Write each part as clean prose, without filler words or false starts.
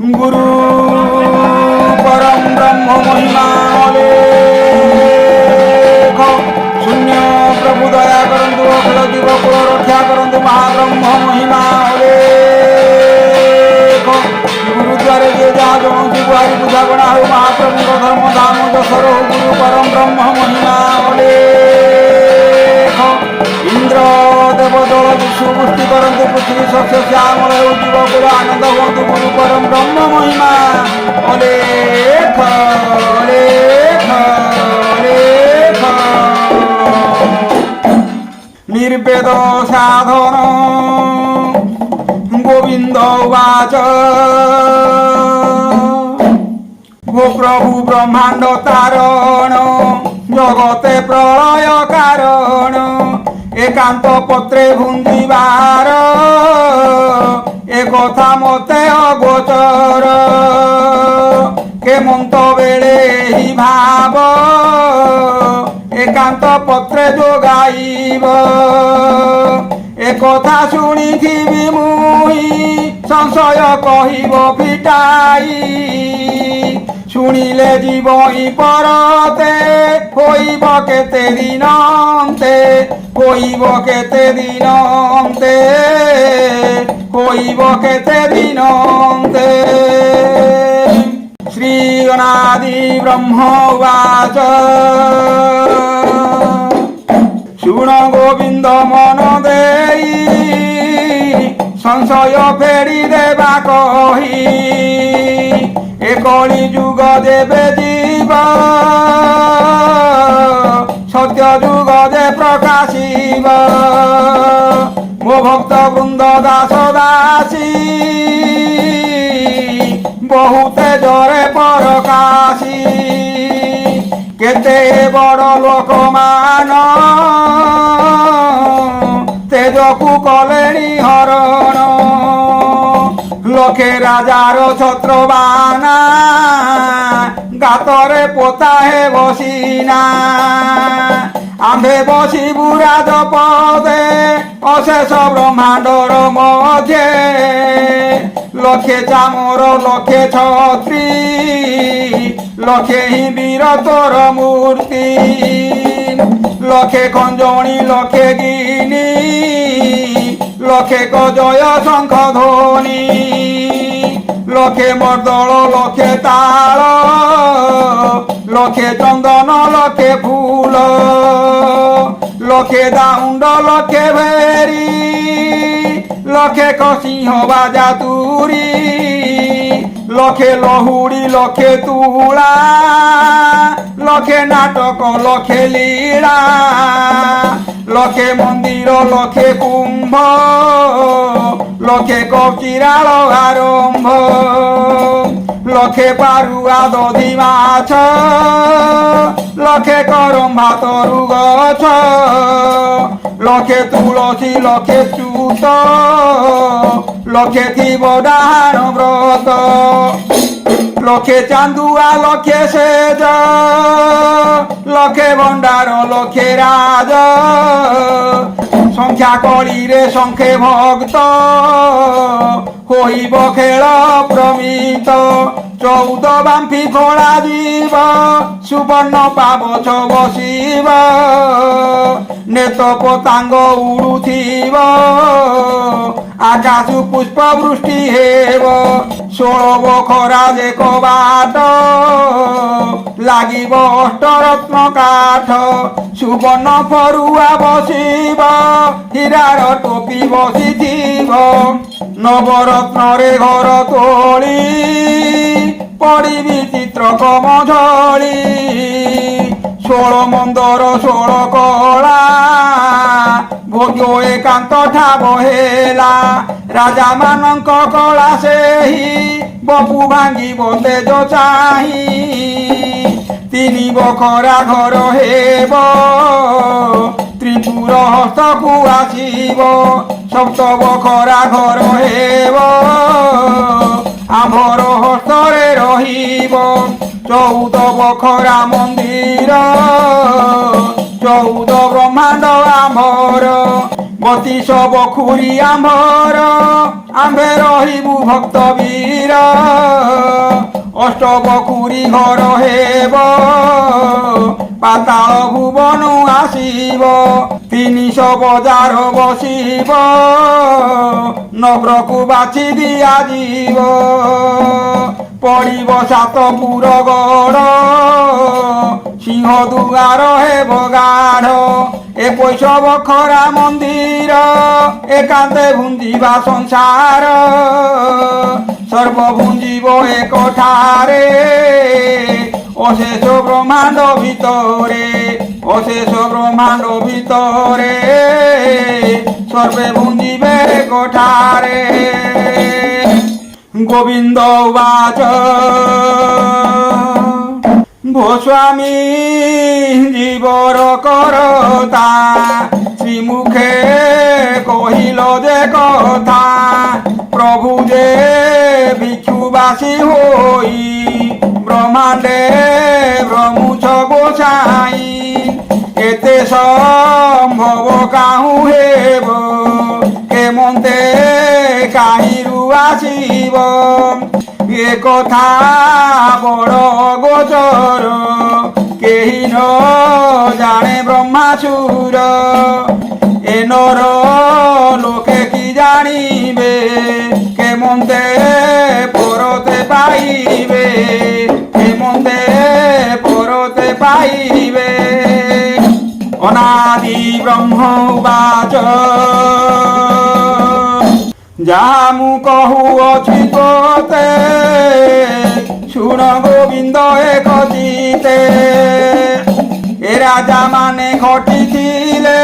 गुरु परम ब्रह्म महिमा शून्य प्रभु दया करंतु अखिल जीव कुल रक्षा करंतु महाब्रह्म महिमा गुरुद्वारे जे जहाँ जन गुहारी पूजा गणा हो महाप्रभु धर्म धाम दशर हो गुरु परम ब्रह्म महिमा इंद्र देवदल विश्वपुष्टि करंतु पृथ्वी शस्य श्यामल हो जीवकुल आनंद हुंतु गुरु परम ब्रह्म महिमा अलेख अलेख अलेख निर्वेद साधन गोविंद उवाच गो प्रभु ब्रह्मांड तारण जगते प्रलय कारण एकांत पत्रे भुंजिबार ए कथा मते अगोचर केमंत बेले ही भाव एकांत पत्रे जोगाइब ए कथा शुणिथिबि मुई संशय कहिब फिटाई शुणिले जीवई परते होइब केते दिनन्ते होइब केते दिनन्ते होइब केते दिनन्ते श्री अनादि ब्रह्म उवाच शुण गोविंद मन देई संशय फेरी देबा कही ए कली जुग देवे जीव सत्य जुग दे प्रकाशिब मो भक्त वृंद दास दासी बहुते जरे परकाशी केते बड़ लोक मान तेजकु कलेणी हरण लखे राजार छत्रबाना गातरे पोता हे बसिना आम्भे बसिबु राजपदे अशेष ब्रह्मांडर मध्ये लखे चामर लखे छत्री लखे ही वीर तोर मूर्ति लखे खंजणी लखे गिनी लखे गजय शंख ध्वनि लखे मर्दल लखे ताल लखे चंदन लखे फूल लखे दाउंड लखे भेरी लखे कसिंह बाजा तुरी लखे लहुड़ी लखे तुला लखे नाटक लखे लीला लखे मंदिर लखे कुंभ लखे कचिराल आरंभ लखे पारुआ दधी माछ लखे करम्भा तरु गछ लखे तुलसी लखे च्युत लखे थिब डाहाण व्रत लखे चांदुआ लखे सेज लखे भंडार लखे राज संख्या कली रे संखे भक्त होइब खेल प्रमित 14 बांफी खोला जीव सुवर्ण पावछ बसिब नेत पतांग उड़ुथिब आकाश पुष्प वृष्टि हेब 16 बखरा जे कबाट लागिब अष्टरत्न काठ सुवर्ण फरुआ बसिब हीरार टोपी बसिथिब नवरत्न रे घर तोली पड़िबि चित्र कमझली 16 मंदर 16 कला भोग्य एकांत ठाब हेला राजा मानक कला सेही बपु भांगिब तेज चाही 3 बखरा घर हेब त्रिपुर हस्तकु आसिब 7 बखरा घर हेब आम्भर हस्तरे रहिब 14 बखरा मंदिर 14 ब्रह्मांड आम्भर 32 बखुरी आम्भर आम्भे रहिबु भक्त वीर অষ্টবকুরি ঘর হেব পাতাল ভুবন আসিব 300 বজার বসিব নগ্রকু বাছি দিয়াଯିব পড়িব 7 পুর গড় সিংহ দুয়ার হেব গাঢ় 21 বখরা মন্দির একান্তে ভুঞ্জিবা সংসার সর্ব ভুঞ্জিব একঠারে অশেষ ব্রহ্মাণ্ড ভিতরে অশেষ ব্রহ্মাণ্ড ভিতরে সর্বে ভুঞ্জিবে একঠারে গোবিন্দ উবাচ গোস্বামী জীবর করতা শ্রীমুখে কহিল যে কথা প্রভু যে ভিক্ষুবাসী হই ব্রহ্মাণ্ডে ব্রহ্মুছ গোসাই এতে সম্ভব কাহু হেব কেমন্তে কাহিরু আসিব এ কথা বড় গোচর কেহি ন জানে ব্রহ্মাসুর এ নর লোকে কি জানিবে কেমন্তে পরতে পাইবে কেমন্তে পরতে পাইবে অনাদি ব্রহ্ম উবাচ যাহা মু কহুଅছি তোতে শুণ গোবিন্দ এক চিতে এ রাজা মানে ঘটিছিলে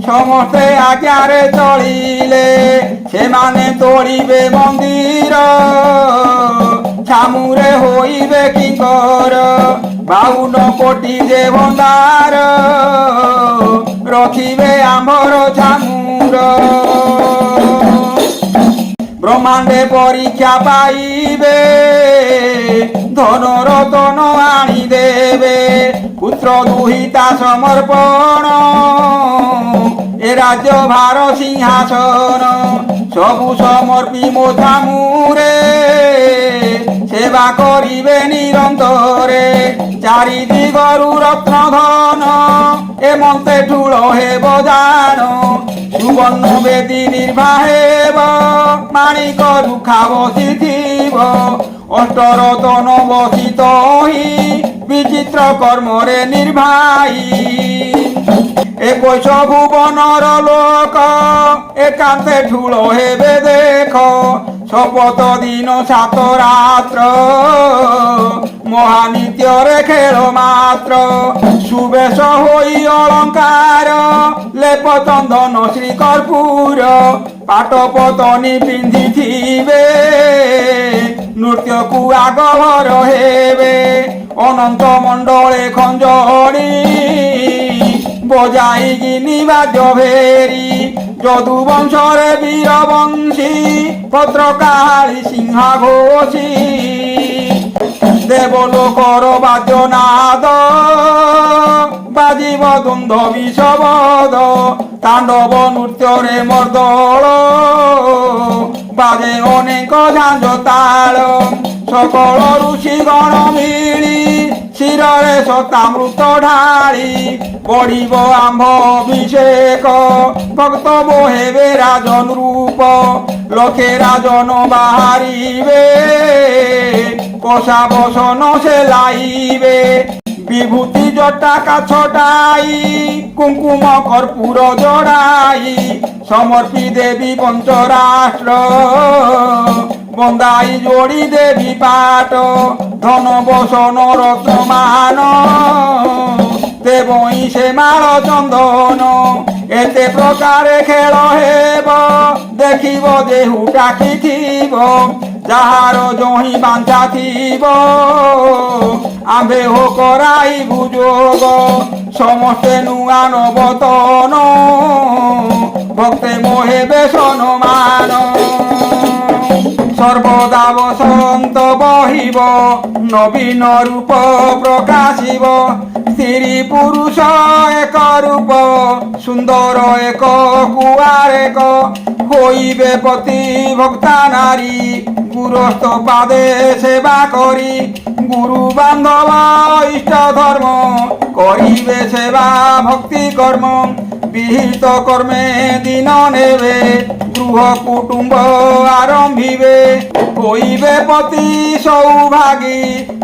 ସମସ୍ତେ ଆଜ୍ଞାରେ ଚଳିଲେ ସେମାନେ ତୋଳିବେ ମନ୍ଦିର ଛାମୁରେ ହୋଇବେ କିଙ୍କର 52 କୋଟି ଯେ ଭଣ୍ଡାର ରଖିବେ ଆମ୍ଭର ଛାମୁର ବ୍ରହ୍ମାଣ୍ଡେ ପରୀକ୍ଷା ପାଇବେ ଧନ ରତନ ଆଣିଦେବେ ପୁତ୍ର ଦୁହିତା ସମର୍ପଣ এ রাজ্য ভার সিংহাসন সবু সমর্পি মো ছামুরে সেবা করিবে নিরন্তরে চারিদিগরু রত্ন ধন এ মন্তে ঠুল হেব জান সুবর্ণ বেদী নির্বাহেব মাণিক রুখা বসিথিব অষ্টরতন বসিত হি বিচিত্র কর্মরে নির্বাহী 21 ভুবনর লোক একান্তে ঠুল হেবে দেখ শপথ দিন 7 রাত্র মহানিত্যরে খেল মাত্র সুবেশ হই অলঙ্কার লেপ চন্দন শ্রী কর্পূর পাটপতনি পিন্ধিথিবে নৃত্যকু আগভর হেবে অনন্ত মণ্ডলে খঞ্জড়ি বজাই গিনি বাদ্য ভেরি যদু বংশরে বীরবংশী ভদ্রকালী সিংহা ঘোষী দেবলোকর বাদ্যনাদ বাজিব দ্বন্দ্ব বিষবদ তাণ্ডব নৃত্যরে মর্দল বাজে অনেক ঝাঞ্জ তাল সকল ঋষিগণ মিলি শিরে সতামৃত ঢালি পড়িব আম্ভ অভিষেক ভক্ত বহেবে রাজন রূপ লক্ষে রাজন বাহারিবে কষা বসন সেলাইবে বিভূতি জটাকা ছটাই কুঙ্কুম কর্পূর জড়াই সমর্পি দেবী পঞ্চরাষ্ট্র বন্দাই যোড়ি দেবী পাট ধন বসন রত্নমান দেবই সে মাল চন্দন এতে প্রকারে খেল হেব দেখিব দেহু ডাকিথিব যাহার জহি বাঞ্ছা থিব আম্ভে হো করাই ভুযোগ সমস্তে নুয়া নবতন ভক্তে মোহে বেসন মান সর্বদা বসন্ত বহিব নবীন রূপ প্রকাশিব স্ত্রী পুরুষ এক রূপ সুন্দর এক কুয়ার এক হইবে পতি ভক্তা নারী গুরস্থ পাদে সেবা করি গুরু বান্ধব ইষ্ট ধর্ম করিবে সেবা ভক্তি কর্ম বিহিত কর্মে দিন নেবে গৃহ কুটুম্ব আরম্ভিবে কইবে পতি সৌভাগী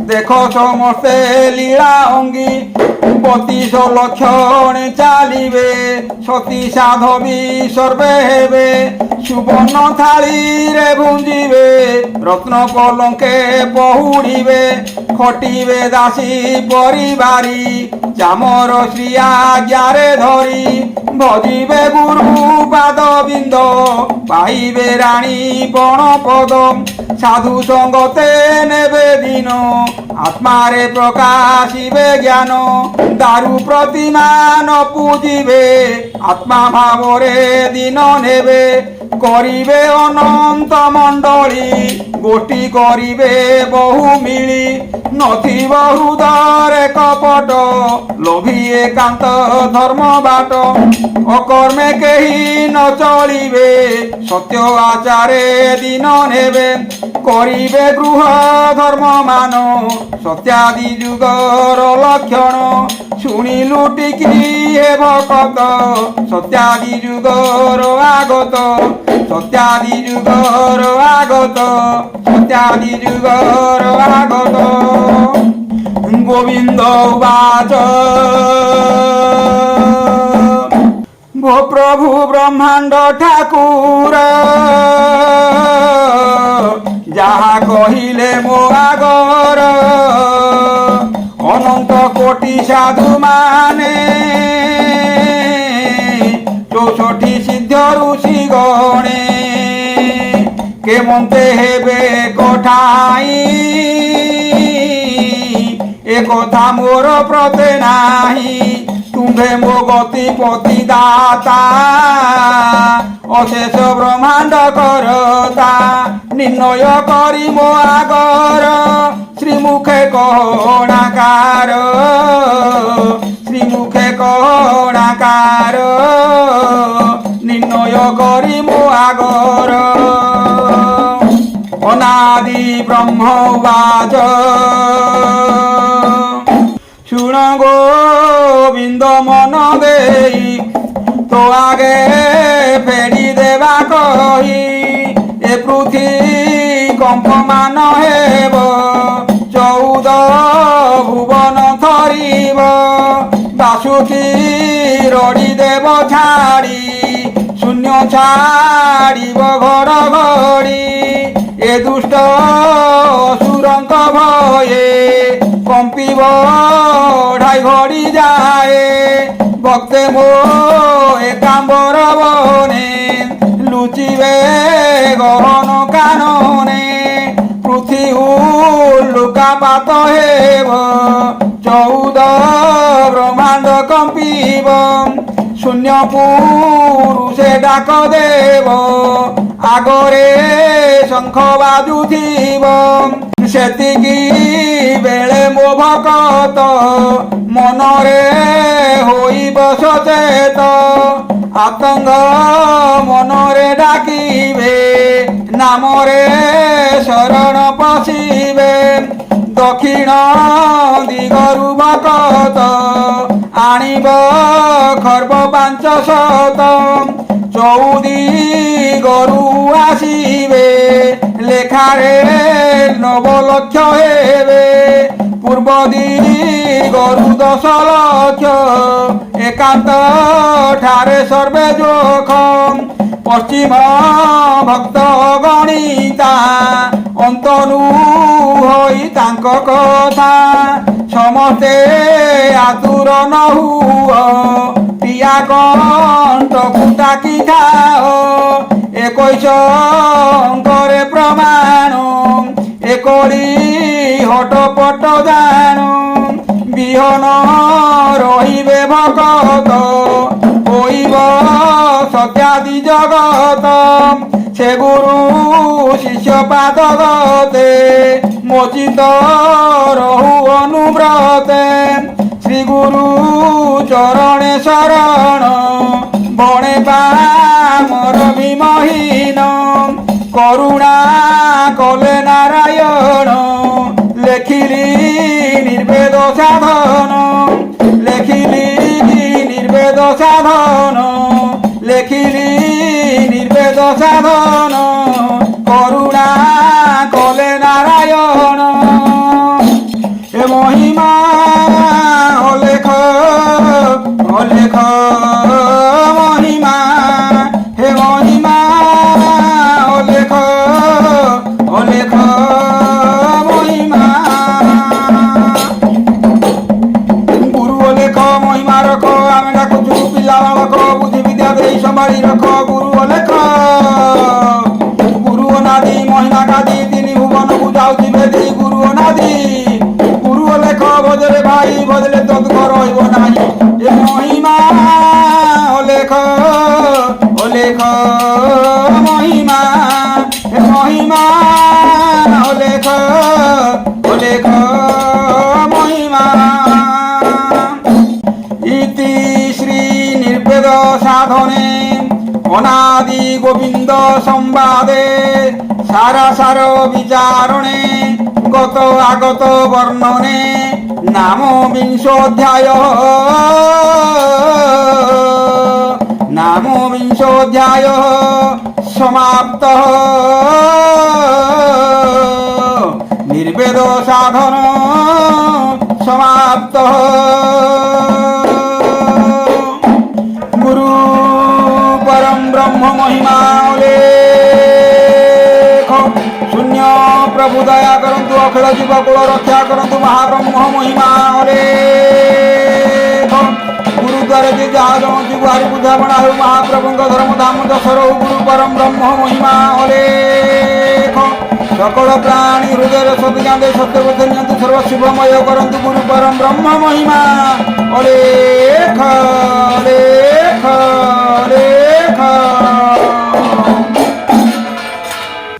দেখ সমস্তে লীলা অঙ্গী পতিশ লক্ষণে চালিবে সতী সাধবী সর্বে হেবে সুবর্ণ থালিরে ভুঞ্জিবে রত্ন কলঙ্কে পহুড়িবে খটিবে দাসী পরিবারী চামর শ্রী আজ্ঞারে ধরি ভজিবে গুরু পাদ বিন্দ পাইবে রানী পণ পদ সাধু সঙ্গতে নেবে দিন আত্মারে প্রকাশিবে জ্ঞান দারু প্রতিমান পূজিবে আত্মা ভাবরে দিন নেবে করিবে অনন্ত মণ্ডলী গোটি করিবে বহু মিলি নথিব হৃদরে কপট লোভী একান্ত ধর্ম বাট অকর্মে কেহি ন চলিবে সত্য আচারে দিন নেবে করিবে গৃহ ধর্ম মান সত্যাদি যুগর লক্ষণ শুনিলু টিকি হেব কত সত্যাদি যুগর আগত সত্যাদি যুগর আগত সত্যাদি যুগর আগত গোবিন্দ বাচ ভো প্রভু ব্রহ্মাণ্ড ঠাকুর যাহা কহিলে মো আগর অনন্ত কোটি সাধু মানে 64 সিদ্ধ ঋষি গণে কেমন্তে হেবে কোঠাই একথা মোর প্রতে নাহি তুম্ভে মো গতি পতি দাতা অশেষ ব্রহ্মাণ্ড করতা নির্ণয় করি মো আগর শ্রীমুখে কহণাকার শ্রীমুখে কহণাকার নির্ণয় করি মো আগর অনাদি ব্রহ্ম বাচ শুণ গোবিন্দ মন দেই তো আগে ফেরি দেবা কহি এ পৃথিবী কম্পমান হেব 14 ভুবন ধরিব বাসুকি রড়ি দেব ছাড়ি শূন্য ছাড়িব ঘর ঘড়ি এ দুষ্ট অসুরঙ্ক ভয়ে কম্পিব ঢাই ঘড়ি যায় ভক্তে মো একাম্বর বনে লুচিবে গহন কাননে পৃথিবী লুকাপাত হেব 14 ব্রহ্মাণ্ড কম্পিব শূন্য পুরুষে ডাক দেব আগরে শঙ্খ বাজুথিব সেতিকি বেলে মো ভকত মনরে হইব সচেত আতঙ্গ মনরে ডাকিবে নামরে শরণ পশিবে দক্ষিণ দিগরু ভকত আনিব খর্ব 500 চৌদিগরু আসিবে লেখারে 9 লক্ষ হেবে পূর্ব দিগরু 10 লক্ষ একান্ত ঠারে সর্বে যোখম পশ্চিম ভক্ত গণিতা অন্তনু হই তাঙ্ক কথা সমস্তে আতুর নহুয় পিয়া কণ্ঠকু ডাকি খাও 21 অঙ্করে প্রমাণ একড়ি হটপট জানো বিহন রহিবে ভকত হইব সত্যাদি জগত সে গুরু শিষ্য পাদগতে মোচিত রহু অনুব্রতে শ্রী গুরু চরণে শরণ বণে পামর বিমহীন করুণা কলে নারায়ণ লেখিলি নির্বেদ সাধন লেখিলি নির্বেদ সাধন লেখিলি নির্বেদ সাধন করুণা কলে নারায়ণ এ মহিমা অলেখ অলেখ মহিমা হে মহিমা অলেখ অলেখ মহিমা গুরু অলেখ মহিমা রখ আমি ডাকুଛୁ ପିଲା ବାଳକ ବୁଦ୍ଧି ବିଦ୍ୟା ଦେଇ ସମ୍ଭାଳି ରଖ ଗୁରୁ ଅଲେଖ ଗୁରୁ ଅନାଦି ମହିମା ଗାଦି ତିନି ଭୁବନକୁ ଯାଉଛି ବେଦି ଗୁରୁ ଅନାଦି ଗୁରୁ ଅଲେଖ ଭଜରେ ଭାଇ ଭଜଲେ ତତ୍କ ରହିବ ନାହିଁ ଏ ମହିମା ଅଲେଖ ଅଲେଖ মহিমা হে মহিমা অলেখ অলেখ মহিমা ইতি শ্রী নির্বেদ সাধনে অনাদি গোবিন্দ সংবাদে সারা সার বিচারণে গত আগত বর্ণনে নাম বিংশোধ্যায় নাম বিংশোধ্যায় সমাপ্ত নির্বেদ সাধন সমাপ্ত গুরু পরম ব্রহ্ম মহিমা লেখ শূন্য প্রভু দয়া করন্তু অখিল জীবকুল রক্ষা করন্তু মহাব্রহ্ম মহিমা লেখ গুরুদ্বারে যে যাহা জমতি গুহারি বুঝাবଣା ହେଉ ମହାପ୍ରଭୁଙ୍କ ଧର୍ମ ଧାମ ଦଶର ଗୁରୁ ପରମ ବ୍ରହ୍ମ ମହିମା ଅଲେଖ সকল প্রাণী হৃদয়ের সত্যজ্ঞান সত্যবোধ নিয়ন্তু সর্বশিবময় করন্তু গুরু পরম ব্রহ্ম মহিমা অলেখ